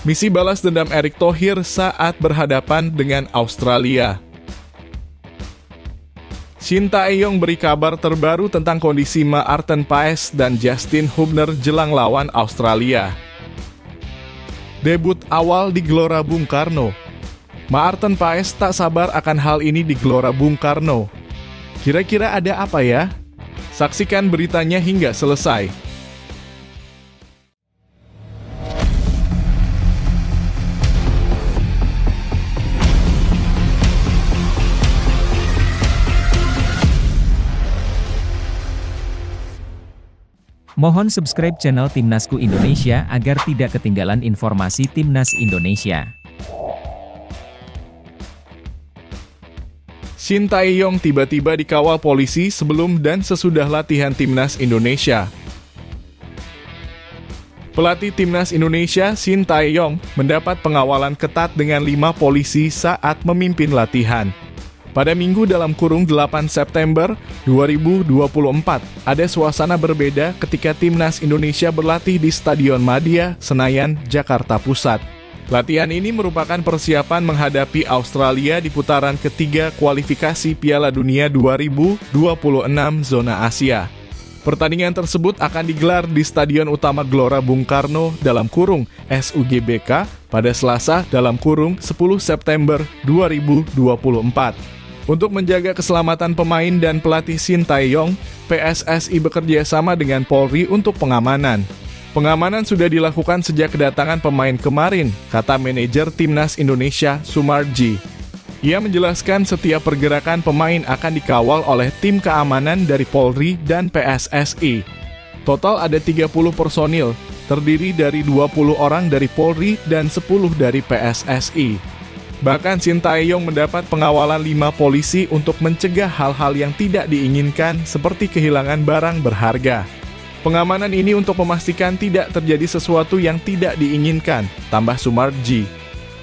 Misi balas dendam Erick Thohir saat berhadapan dengan Australia. Shin Tae-yong beri kabar terbaru tentang kondisi Maarten Paes dan Justin Hubner jelang lawan Australia. Debut awal di Gelora Bung Karno. Maarten Paes tak sabar akan hal ini di Gelora Bung Karno. Kira-kira ada apa ya? Saksikan beritanya hingga selesai. Mohon subscribe channel Timnasku Indonesia agar tidak ketinggalan informasi Timnas Indonesia. Shin Tae-yong tiba-tiba dikawal polisi sebelum dan sesudah latihan Timnas Indonesia. Pelatih Timnas Indonesia Shin Tae-yong mendapat pengawalan ketat dengan 5 polisi saat memimpin latihan. Pada Minggu dalam kurung 8 September 2024, ada suasana berbeda ketika Timnas Indonesia berlatih di Stadion Madia, Senayan, Jakarta Pusat. Latihan ini merupakan persiapan menghadapi Australia di putaran ketiga kualifikasi Piala Dunia 2026 zona Asia. Pertandingan tersebut akan digelar di Stadion Utama Gelora Bung Karno dalam kurung SUGBK pada Selasa dalam kurung 10 September 2024. Untuk menjaga keselamatan pemain dan pelatih Shin Tae-yong, PSSI bekerja sama dengan Polri untuk pengamanan. Pengamanan sudah dilakukan sejak kedatangan pemain kemarin, kata manajer Timnas Indonesia Sumarji. Ia menjelaskan setiap pergerakan pemain akan dikawal oleh tim keamanan dari Polri dan PSSI. Total ada 30 personil, terdiri dari 20 orang dari Polri dan 10 dari PSSI. Bahkan Shin Tae-yong mendapat pengawalan 5 polisi untuk mencegah hal-hal yang tidak diinginkan seperti kehilangan barang berharga. Pengamanan ini untuk memastikan tidak terjadi sesuatu yang tidak diinginkan, tambah Sumarji.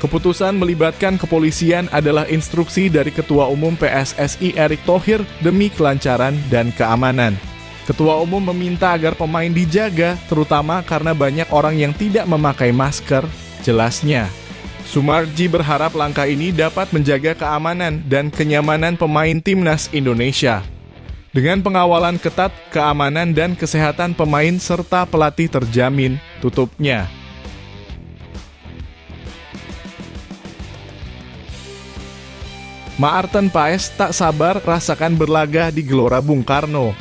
Keputusan melibatkan kepolisian adalah instruksi dari Ketua Umum PSSI Erick Thohir demi kelancaran dan keamanan. Ketua Umum meminta agar pemain dijaga, terutama karena banyak orang yang tidak memakai masker, jelasnya. Sumarji berharap langkah ini dapat menjaga keamanan dan kenyamanan pemain Timnas Indonesia. Dengan pengawalan ketat, keamanan dan kesehatan pemain serta pelatih terjamin, tutupnya. Maarten Paes tak sabar rasakan berlaga di Gelora Bung Karno.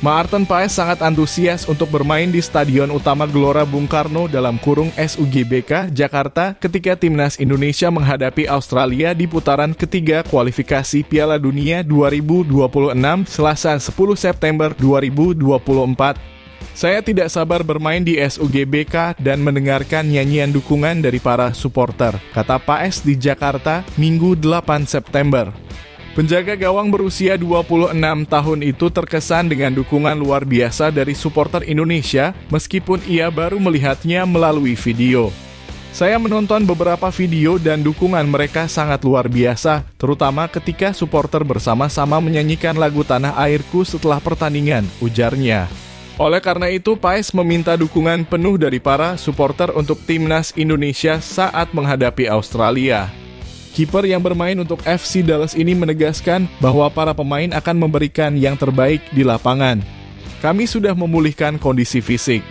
Maarten Paes sangat antusias untuk bermain di Stadion Utama Gelora Bung Karno dalam kurung SUGBK Jakarta ketika Timnas Indonesia menghadapi Australia di putaran ketiga kualifikasi Piala Dunia 2026 Selasa 10 September 2024. Saya tidak sabar bermain di SUGBK dan mendengarkan nyanyian dukungan dari para supporter, kata Paes di Jakarta Minggu 8 September. Penjaga gawang berusia 26 tahun itu terkesan dengan dukungan luar biasa dari supporter Indonesia meskipun ia baru melihatnya melalui video. Saya menonton beberapa video dan dukungan mereka sangat luar biasa, terutama ketika supporter bersama-sama menyanyikan lagu Tanah Airku setelah pertandingan, ujarnya. Oleh karena itu, Paes meminta dukungan penuh dari para supporter untuk Timnas Indonesia saat menghadapi Australia. Kiper yang bermain untuk FC Dallas ini menegaskan bahwa para pemain akan memberikan yang terbaik di lapangan. Kami sudah memulihkan kondisi fisik.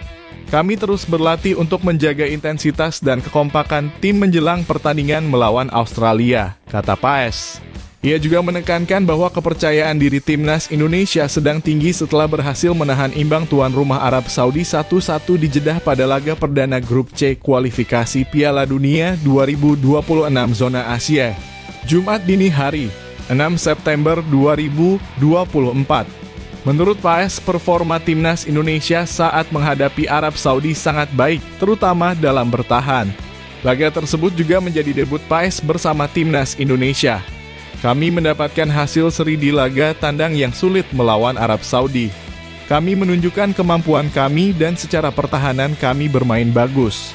Kami terus berlatih untuk menjaga intensitas dan kekompakan tim menjelang pertandingan melawan Australia, kata Paes. Ia juga menekankan bahwa kepercayaan diri Timnas Indonesia sedang tinggi setelah berhasil menahan imbang tuan rumah Arab Saudi 1-1 di Jeddah pada laga perdana Grup C kualifikasi Piala Dunia 2026 zona Asia. Jumat dini hari, 6 September 2024. Menurut Paes, performa Timnas Indonesia saat menghadapi Arab Saudi sangat baik, terutama dalam bertahan. Laga tersebut juga menjadi debut Paes bersama Timnas Indonesia. Kami mendapatkan hasil seri di laga tandang yang sulit melawan Arab Saudi. Kami menunjukkan kemampuan kami dan secara pertahanan kami bermain bagus.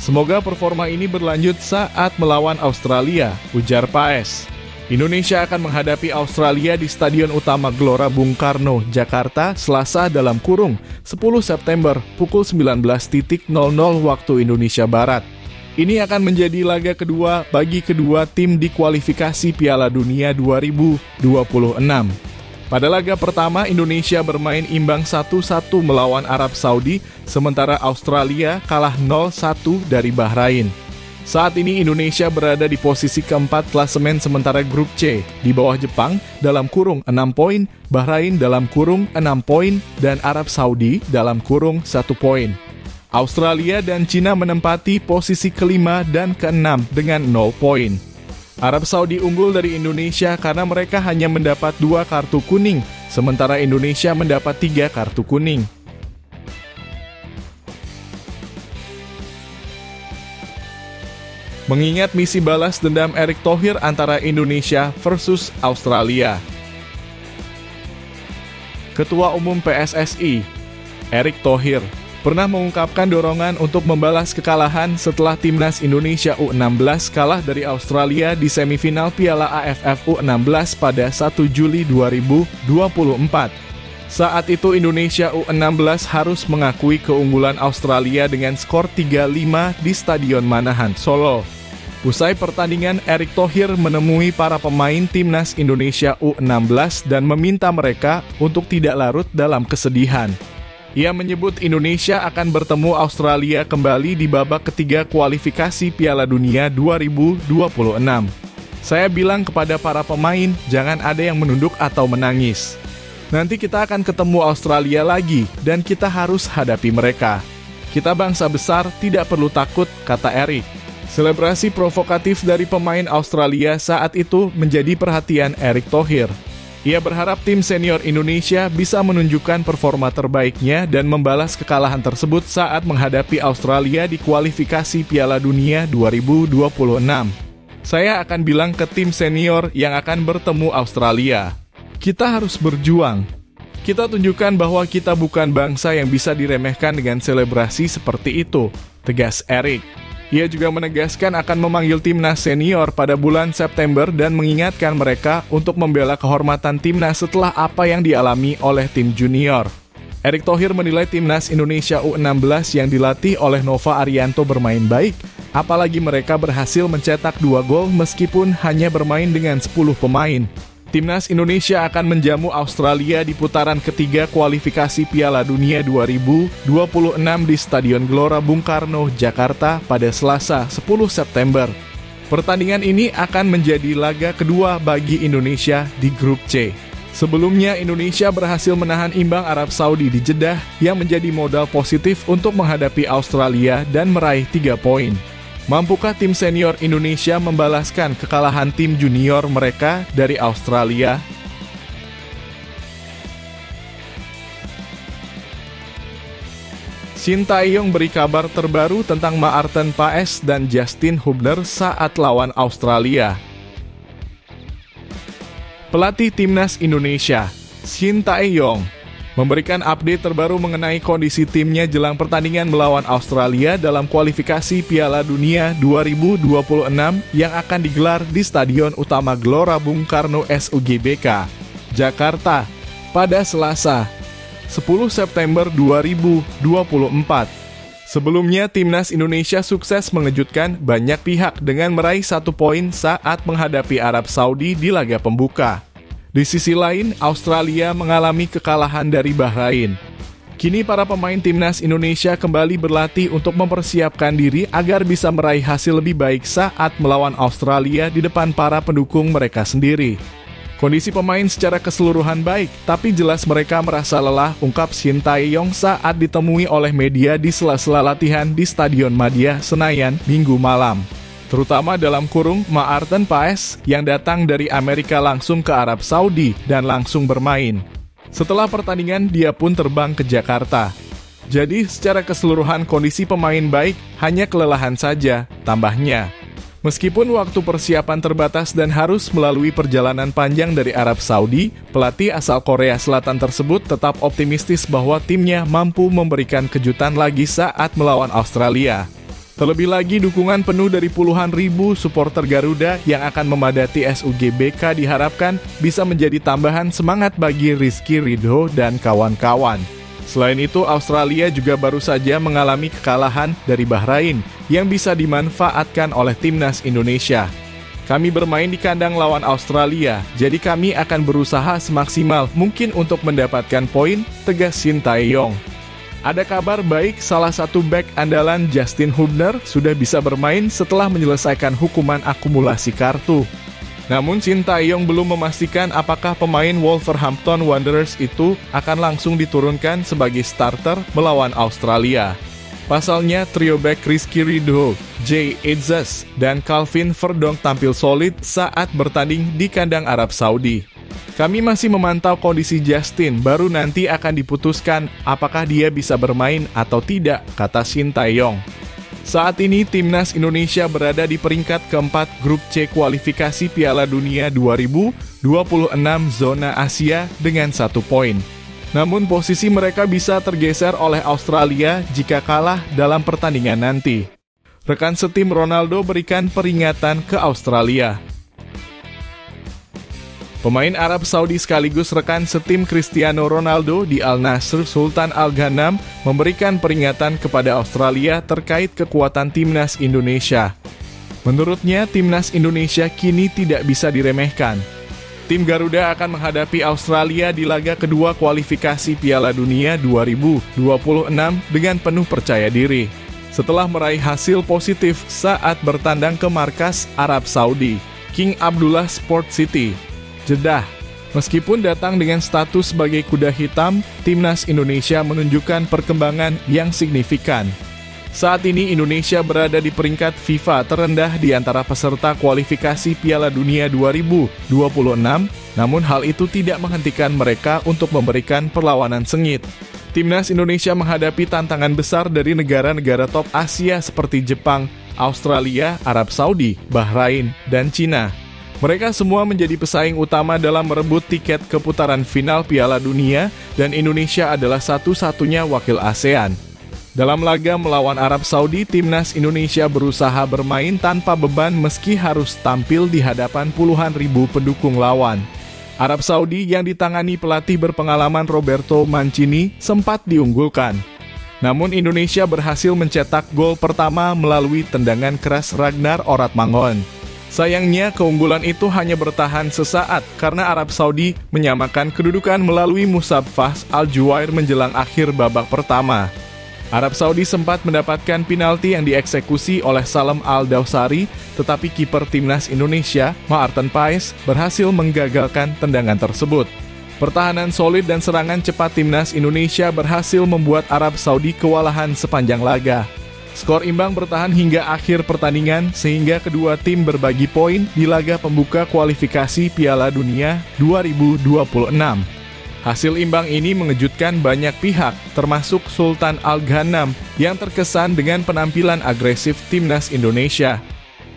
Semoga performa ini berlanjut saat melawan Australia, ujar Paes. Indonesia akan menghadapi Australia di Stadion Utama Gelora Bung Karno, Jakarta, Selasa dalam kurung 10 September pukul 19.00 waktu Indonesia Barat. Ini akan menjadi laga kedua bagi kedua tim di kualifikasi Piala Dunia 2026. Pada laga pertama, Indonesia bermain imbang 1-1 melawan Arab Saudi, sementara Australia kalah 0-1 dari Bahrain. Saat ini Indonesia berada di posisi keempat klasemen sementara grup C, di bawah Jepang dalam kurung 6 poin, Bahrain dalam kurung 6 poin, dan Arab Saudi dalam kurung 1 poin. Australia dan Cina menempati posisi kelima dan keenam dengan 0 poin. Arab Saudi unggul dari Indonesia karena mereka hanya mendapat 2 kartu kuning, sementara Indonesia mendapat 3 kartu kuning. Mengingat misi balas dendam Erick Thohir antara Indonesia versus Australia. Ketua Umum PSSI, Erick Thohir, pernah mengungkapkan dorongan untuk membalas kekalahan setelah timnas Indonesia U16 kalah dari Australia di semifinal Piala AFF U16 pada 1 Juli 2024. Saat itu Indonesia U16 harus mengakui keunggulan Australia dengan skor 3-5 di Stadion Manahan, Solo. Usai pertandingan, Erick Thohir menemui para pemain timnas Indonesia U16 dan meminta mereka untuk tidak larut dalam kesedihan. Ia menyebut Indonesia akan bertemu Australia kembali di babak ketiga kualifikasi Piala Dunia 2026. Saya bilang kepada para pemain, jangan ada yang menunduk atau menangis. Nanti kita akan ketemu Australia lagi dan kita harus hadapi mereka. Kita bangsa besar, tidak perlu takut, kata Erick. Selebrasi provokatif dari pemain Australia saat itu menjadi perhatian Erick Thohir. Ia berharap tim senior Indonesia bisa menunjukkan performa terbaiknya dan membalas kekalahan tersebut saat menghadapi Australia di kualifikasi Piala Dunia 2026. Saya akan bilang ke tim senior yang akan bertemu Australia, kita harus berjuang. Kita tunjukkan bahwa kita bukan bangsa yang bisa diremehkan dengan selebrasi seperti itu, tegas Erick. Ia juga menegaskan akan memanggil timnas senior pada bulan September dan mengingatkan mereka untuk membela kehormatan timnas setelah apa yang dialami oleh tim junior. Erick Thohir menilai timnas Indonesia U16 yang dilatih oleh Nova Arianto bermain baik, apalagi mereka berhasil mencetak 2 gol meskipun hanya bermain dengan 10 pemain. Timnas Indonesia akan menjamu Australia di putaran ketiga kualifikasi Piala Dunia 2026 di Stadion Gelora Bung Karno, Jakarta pada Selasa 10 September. Pertandingan ini akan menjadi laga kedua bagi Indonesia di grup C. Sebelumnya, Indonesia berhasil menahan imbang Arab Saudi di Jeddah yang menjadi modal positif untuk menghadapi Australia dan meraih 3 poin. Mampukah tim senior Indonesia membalaskan kekalahan tim junior mereka dari Australia? Shin Tae-yong beri kabar terbaru tentang Maarten Paes dan Justin Hubner saat lawan Australia. Pelatih timnas Indonesia, Shin Tae-yong, memberikan update terbaru mengenai kondisi timnya jelang pertandingan melawan Australia dalam kualifikasi Piala Dunia 2026 yang akan digelar di Stadion Utama Gelora Bung Karno SUGBK, Jakarta, pada Selasa, 10 September 2024. Sebelumnya, timnas Indonesia sukses mengejutkan banyak pihak dengan meraih 1 poin saat menghadapi Arab Saudi di laga pembuka. Di sisi lain, Australia mengalami kekalahan dari Bahrain. Kini para pemain timnas Indonesia kembali berlatih untuk mempersiapkan diri agar bisa meraih hasil lebih baik saat melawan Australia di depan para pendukung mereka sendiri. Kondisi pemain secara keseluruhan baik, tapi jelas mereka merasa lelah, ungkap Shin Tae-yong saat ditemui oleh media di sela-sela latihan di Stadion Madia, Senayan, Minggu malam. Terutama dalam kurung Maarten Paes yang datang dari Amerika langsung ke Arab Saudi dan langsung bermain. Setelah pertandingan, dia pun terbang ke Jakarta. Jadi, secara keseluruhan kondisi pemain baik, hanya kelelahan saja, tambahnya. Meskipun waktu persiapan terbatas dan harus melalui perjalanan panjang dari Arab Saudi, pelatih asal Korea Selatan tersebut tetap optimistis bahwa timnya mampu memberikan kejutan lagi saat melawan Australia. Terlebih lagi, dukungan penuh dari puluhan ribu supporter Garuda yang akan memadati SUGBK diharapkan bisa menjadi tambahan semangat bagi Rizky Ridho dan kawan-kawan. Selain itu, Australia juga baru saja mengalami kekalahan dari Bahrain yang bisa dimanfaatkan oleh timnas Indonesia. Kami bermain di kandang lawan Australia, jadi kami akan berusaha semaksimal mungkin untuk mendapatkan poin, tegas Shin Tae-yong. Ada kabar baik, salah satu bek andalan Justin Hubner sudah bisa bermain setelah menyelesaikan hukuman akumulasi kartu. Namun Shin Tae-yong belum memastikan apakah pemain Wolverhampton Wanderers itu akan langsung diturunkan sebagai starter melawan Australia. Pasalnya, trio bek Rizky Ridho, Jay Itzes, dan Calvin Verdonk tampil solid saat bertanding di kandang Arab Saudi. Kami masih memantau kondisi Justin, baru nanti akan diputuskan apakah dia bisa bermain atau tidak, kata Shin Tae-yong. Saat ini, timnas Indonesia berada di peringkat keempat grup C kualifikasi Piala Dunia 2026 zona Asia dengan 1 poin. Namun posisi mereka bisa tergeser oleh Australia jika kalah dalam pertandingan nanti. Rekan setim Ronaldo berikan peringatan ke Australia. Pemain Arab Saudi sekaligus rekan setim Cristiano Ronaldo di Al Nassr Sultan Al Ghanam memberikan peringatan kepada Australia terkait kekuatan timnas Indonesia. Menurutnya, timnas Indonesia kini tidak bisa diremehkan. Tim Garuda akan menghadapi Australia di laga kedua kualifikasi Piala Dunia 2026 dengan penuh percaya diri. Setelah meraih hasil positif saat bertandang ke markas Arab Saudi, King Abdullah Sport City, Jeddah. Meskipun datang dengan status sebagai kuda hitam, timnas Indonesia menunjukkan perkembangan yang signifikan. Saat ini Indonesia berada di peringkat FIFA terendah di antara peserta kualifikasi Piala Dunia 2026, namun hal itu tidak menghentikan mereka untuk memberikan perlawanan sengit. Timnas Indonesia menghadapi tantangan besar dari negara-negara top Asia seperti Jepang, Australia, Arab Saudi, Bahrain, dan Cina. Mereka semua menjadi pesaing utama dalam merebut tiket ke putaran final Piala Dunia dan Indonesia adalah satu-satunya wakil ASEAN. Dalam laga melawan Arab Saudi, timnas Indonesia berusaha bermain tanpa beban meski harus tampil di hadapan puluhan ribu pendukung lawan. Arab Saudi yang ditangani pelatih berpengalaman Roberto Mancini sempat diunggulkan. Namun Indonesia berhasil mencetak gol pertama melalui tendangan keras Ragnar Oratmangon. Sayangnya, keunggulan itu hanya bertahan sesaat karena Arab Saudi menyamakan kedudukan melalui Musab Fahs Al-Juwair menjelang akhir babak pertama. Arab Saudi sempat mendapatkan penalti yang dieksekusi oleh Salem Al-Dawsari, tetapi kiper timnas Indonesia, Maarten Paes, berhasil menggagalkan tendangan tersebut. Pertahanan solid dan serangan cepat timnas Indonesia berhasil membuat Arab Saudi kewalahan sepanjang laga. Skor imbang bertahan hingga akhir pertandingan sehingga kedua tim berbagi poin di laga pembuka kualifikasi Piala Dunia 2026. Hasil imbang ini mengejutkan banyak pihak, termasuk Sultan Al Ghanam yang terkesan dengan penampilan agresif timnas Indonesia.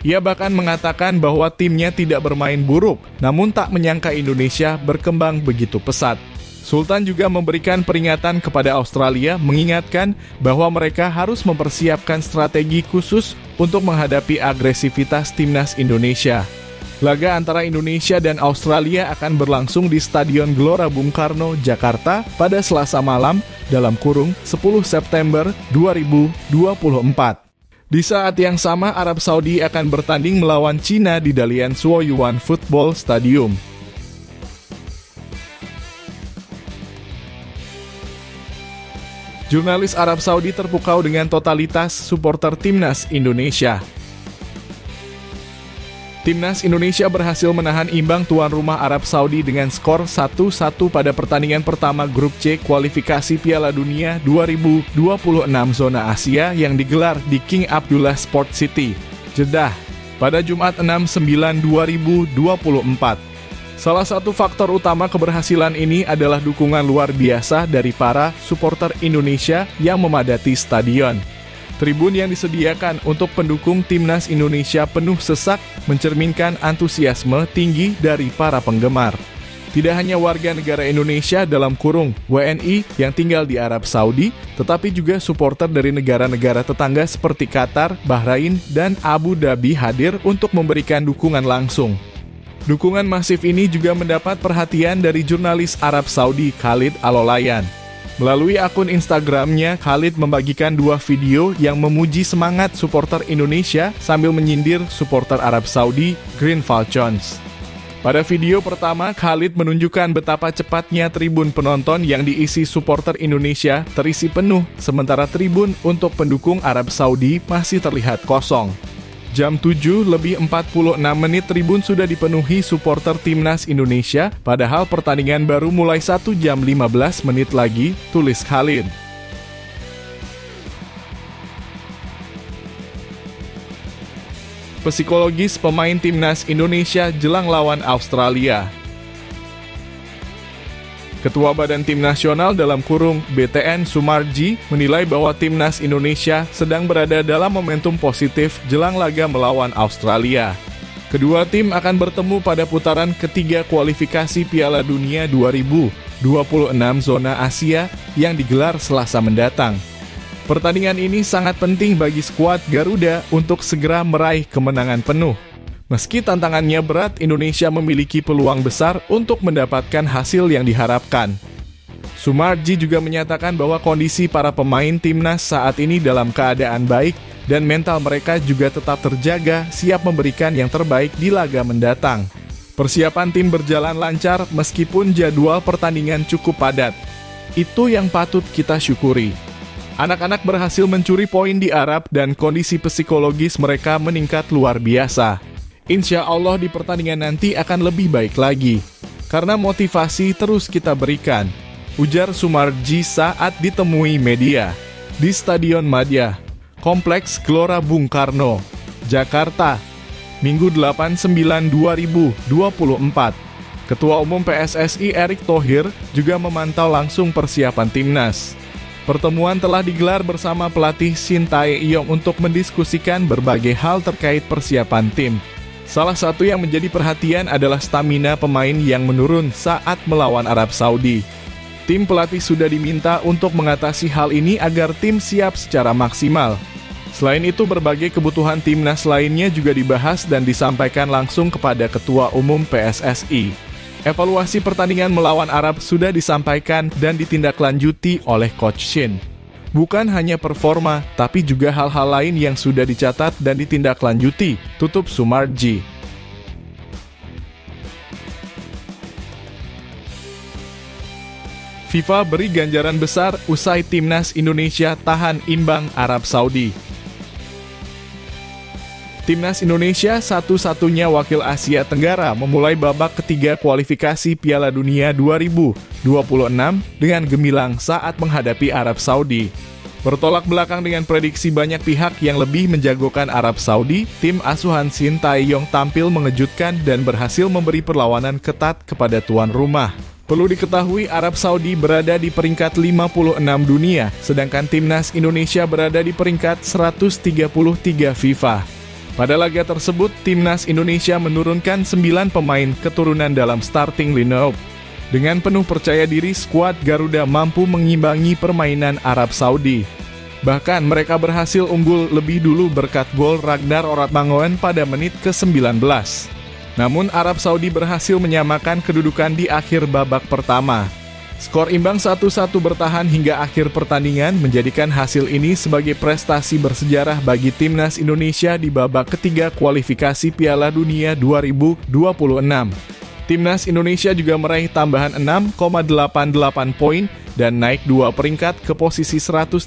Ia bahkan mengatakan bahwa timnya tidak bermain buruk, namun tak menyangka Indonesia berkembang begitu pesat. Sultan juga memberikan peringatan kepada Australia, mengingatkan bahwa mereka harus mempersiapkan strategi khusus untuk menghadapi agresivitas timnas Indonesia. Laga antara Indonesia dan Australia akan berlangsung di Stadion Gelora Bung Karno, Jakarta pada Selasa malam (10 September 2024). Di saat yang sama, Arab Saudi akan bertanding melawan Cina di Dalian Suoyuan Football Stadium. Jurnalis Arab Saudi terpukau dengan totalitas supporter timnas Indonesia. Timnas Indonesia berhasil menahan imbang tuan rumah Arab Saudi dengan skor 1-1 pada pertandingan pertama grup C kualifikasi Piala Dunia 2026 zona Asia yang digelar di King Abdullah Sport City, Jeddah, pada Jumat 6/9/2024. Salah satu faktor utama keberhasilan ini adalah dukungan luar biasa dari para supporter Indonesia yang memadati stadion. Tribun yang disediakan untuk pendukung timnas Indonesia penuh sesak mencerminkan antusiasme tinggi dari para penggemar. Tidak hanya warga negara Indonesia dalam kurung WNI yang tinggal di Arab Saudi, tetapi juga supporter dari negara-negara tetangga seperti Qatar, Bahrain, dan Abu Dhabi hadir untuk memberikan dukungan langsung. Dukungan masif ini juga mendapat perhatian dari jurnalis Arab Saudi Khalid Al-Olayan. Melalui akun Instagramnya, Khalid membagikan 2 video yang memuji semangat supporter Indonesia sambil menyindir supporter Arab Saudi Green Falcons. Pada video pertama, Khalid menunjukkan betapa cepatnya tribun penonton yang diisi supporter Indonesia terisi penuh, sementara tribun untuk pendukung Arab Saudi masih terlihat kosong. Jam 7:46 tribun sudah dipenuhi supporter timnas Indonesia, padahal pertandingan baru mulai 1 jam 15 menit lagi, tulis Khalid. Psikologis pemain timnas Indonesia jelang lawan Australia. Ketua Badan Tim Nasional dalam kurung BTN Sumarji menilai bahwa timnas Indonesia sedang berada dalam momentum positif jelang laga melawan Australia. Kedua tim akan bertemu pada putaran ketiga kualifikasi Piala Dunia 2026 zona Asia yang digelar Selasa mendatang. Pertandingan ini sangat penting bagi skuad Garuda untuk segera meraih kemenangan penuh. Meski tantangannya berat, Indonesia memiliki peluang besar untuk mendapatkan hasil yang diharapkan. Sumarji juga menyatakan bahwa kondisi para pemain timnas saat ini dalam keadaan baik dan mental mereka juga tetap terjaga, siap memberikan yang terbaik di laga mendatang. Persiapan tim berjalan lancar meskipun jadwal pertandingan cukup padat. Itu yang patut kita syukuri. Anak-anak berhasil mencuri poin di Arab dan kondisi psikologis mereka meningkat luar biasa. Insya Allah di pertandingan nanti akan lebih baik lagi, karena motivasi terus kita berikan, ujar Sumarji saat ditemui media di Stadion Madia, Kompleks Gelora Bung Karno, Jakarta, Minggu 8/9/2024. Ketua Umum PSSI Erick Thohir juga memantau langsung persiapan timnas. Pertemuan telah digelar bersama pelatih Shin Tae-yong untuk mendiskusikan berbagai hal terkait persiapan tim. Salah satu yang menjadi perhatian adalah stamina pemain yang menurun saat melawan Arab Saudi. Tim pelatih sudah diminta untuk mengatasi hal ini agar tim siap secara maksimal. Selain itu, berbagai kebutuhan timnas lainnya juga dibahas dan disampaikan langsung kepada Ketua Umum PSSI. Evaluasi pertandingan melawan Arab sudah disampaikan dan ditindaklanjuti oleh Coach Shin. Bukan hanya performa, tapi juga hal-hal lain yang sudah dicatat dan ditindaklanjuti, tutup Sumarji. FIFA beri ganjaran besar usai timnas Indonesia tahan imbang Arab Saudi. Timnas Indonesia satu-satunya wakil Asia Tenggara memulai babak ketiga kualifikasi Piala Dunia 2026 dengan gemilang saat menghadapi Arab Saudi. Bertolak belakang dengan prediksi banyak pihak yang lebih menjagokan Arab Saudi, tim asuhan Shin Tae-yong tampil mengejutkan dan berhasil memberi perlawanan ketat kepada tuan rumah. Perlu diketahui Arab Saudi berada di peringkat 56 dunia, sedangkan timnas Indonesia berada di peringkat 133 FIFA. Pada laga tersebut, timnas Indonesia menurunkan 9 pemain keturunan dalam starting lineup. Dengan penuh percaya diri, skuad Garuda mampu mengimbangi permainan Arab Saudi. Bahkan mereka berhasil unggul lebih dulu berkat gol Ragnar Oratmangoen pada menit ke-19. Namun Arab Saudi berhasil menyamakan kedudukan di akhir babak pertama. Skor imbang 1-1 bertahan hingga akhir pertandingan menjadikan hasil ini sebagai prestasi bersejarah bagi timnas Indonesia di babak ketiga kualifikasi Piala Dunia 2026. Timnas Indonesia juga meraih tambahan 6,88 poin dan naik 2 peringkat ke posisi 131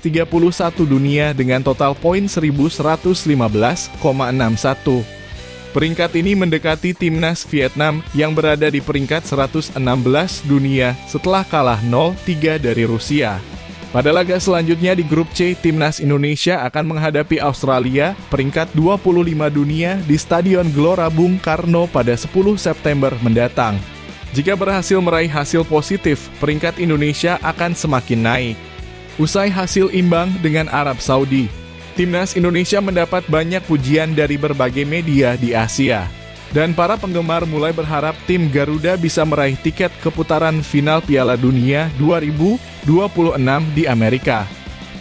dunia dengan total poin 1115,61. Peringkat ini mendekati timnas Vietnam yang berada di peringkat 116 dunia setelah kalah 0-3 dari Rusia. Pada laga selanjutnya di grup C, timnas Indonesia akan menghadapi Australia, peringkat 25 dunia di Stadion Gelora Bung Karno pada 10 September mendatang. Jika berhasil meraih hasil positif, peringkat Indonesia akan semakin naik. Usai hasil imbang dengan Arab Saudi, timnas Indonesia mendapat banyak pujian dari berbagai media di Asia. Dan para penggemar mulai berharap tim Garuda bisa meraih tiket ke putaran final Piala Dunia 2026 di Amerika.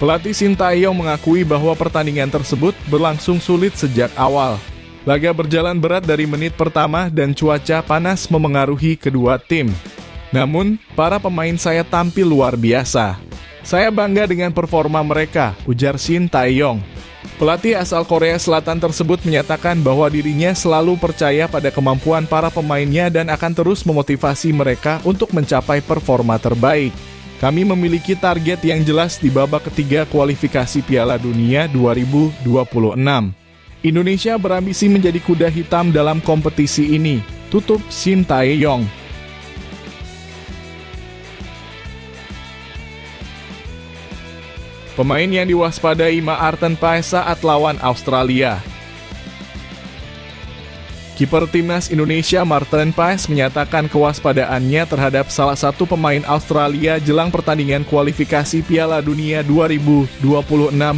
Pelatih Sintayong mengakui bahwa pertandingan tersebut berlangsung sulit sejak awal. Laga berjalan berat dari menit pertama dan cuaca panas memengaruhi kedua tim. Namun, para pemain saya tampil luar biasa. Saya bangga dengan performa mereka, ujar Sintayong. Pelatih asal Korea Selatan tersebut menyatakan bahwa dirinya selalu percaya pada kemampuan para pemainnya dan akan terus memotivasi mereka untuk mencapai performa terbaik. Kami memiliki target yang jelas di babak ketiga kualifikasi Piala Dunia 2026. Indonesia berambisi menjadi kuda hitam dalam kompetisi ini, tutup Sintayong. Pemain yang diwaspadai Maarten Paes saat lawan Australia. Kiper timnas Indonesia Maarten Paes menyatakan kewaspadaannya terhadap salah satu pemain Australia jelang pertandingan kualifikasi Piala Dunia 2026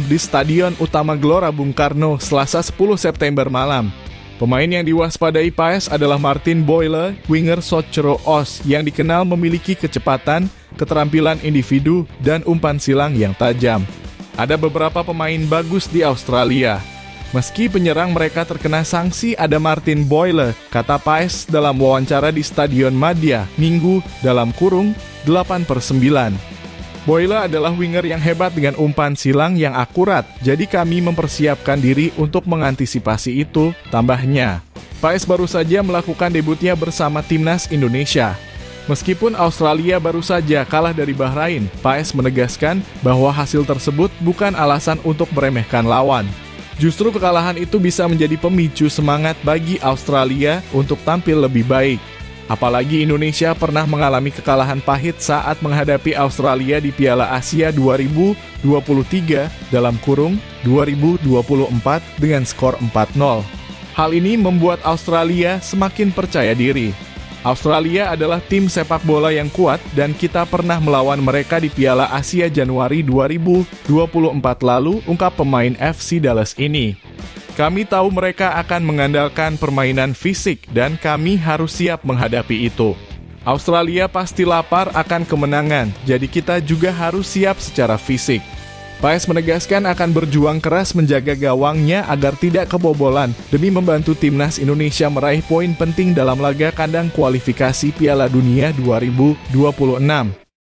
di Stadion Utama Gelora Bung Karno Selasa 10 September malam. Pemain yang diwaspadai Paes adalah Martin Boyle, winger Socceroo Oos yang dikenal memiliki kecepatan, keterampilan individu, dan umpan silang yang tajam. Ada beberapa pemain bagus di Australia. Meski penyerang mereka terkena sanksi, ada Martin Boyle, kata Paes dalam wawancara di Stadion Madia, Minggu, (8/9). Boyle adalah winger yang hebat dengan umpan silang yang akurat, jadi kami mempersiapkan diri untuk mengantisipasi itu, tambahnya. Paes baru saja melakukan debutnya bersama timnas Indonesia. Meskipun Australia baru saja kalah dari Bahrain, Paes menegaskan bahwa hasil tersebut bukan alasan untuk meremehkan lawan. Justru kekalahan itu bisa menjadi pemicu semangat bagi Australia untuk tampil lebih baik. Apalagi Indonesia pernah mengalami kekalahan pahit saat menghadapi Australia di Piala Asia 2023 (2024) dengan skor 4-0. Hal ini membuat Australia semakin percaya diri. Australia adalah tim sepak bola yang kuat dan kita pernah melawan mereka di Piala Asia Januari 2024 lalu, ungkap pemain FC Dallas ini. Kami tahu mereka akan mengandalkan permainan fisik dan kami harus siap menghadapi itu. Australia pasti lapar akan kemenangan, jadi kita juga harus siap secara fisik. Paes menegaskan akan berjuang keras menjaga gawangnya agar tidak kebobolan demi membantu timnas Indonesia meraih poin penting dalam laga kandang kualifikasi Piala Dunia 2026.